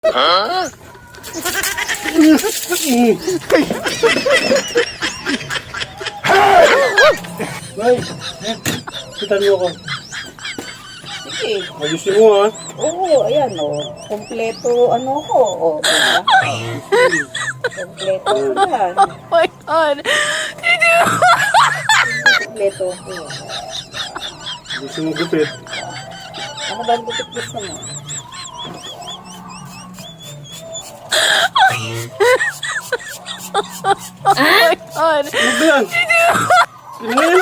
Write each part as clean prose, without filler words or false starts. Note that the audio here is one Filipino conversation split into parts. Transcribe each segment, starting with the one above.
Ay, kita niyo ako. Sige. Ayusin mo ha. Oo, ayan o. Kompleto ano ko. O, diba? Kompleto ko yan. Oh my God. Kompleto ko. Ayusin mo gupit. Ano ba ang gupit gusto mo? Oh my God. Ano ba yan? Ano yan?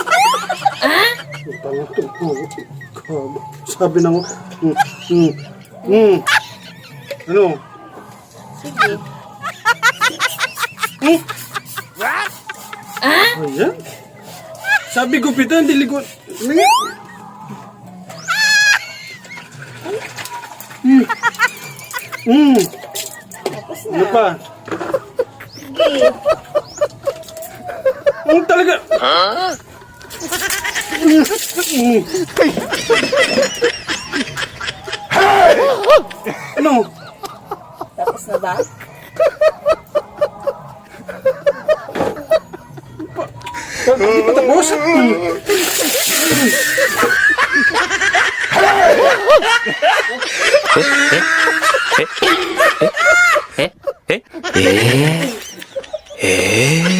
Tangan to. Sabi na mo. Ano? Sige. Ayan? Sabi gupitan, diligon. Ano yan? Tapos Ano na. pa? Sige. Ano talaga? Ano? Tapos na ba? Hindi pa tapos? Eh?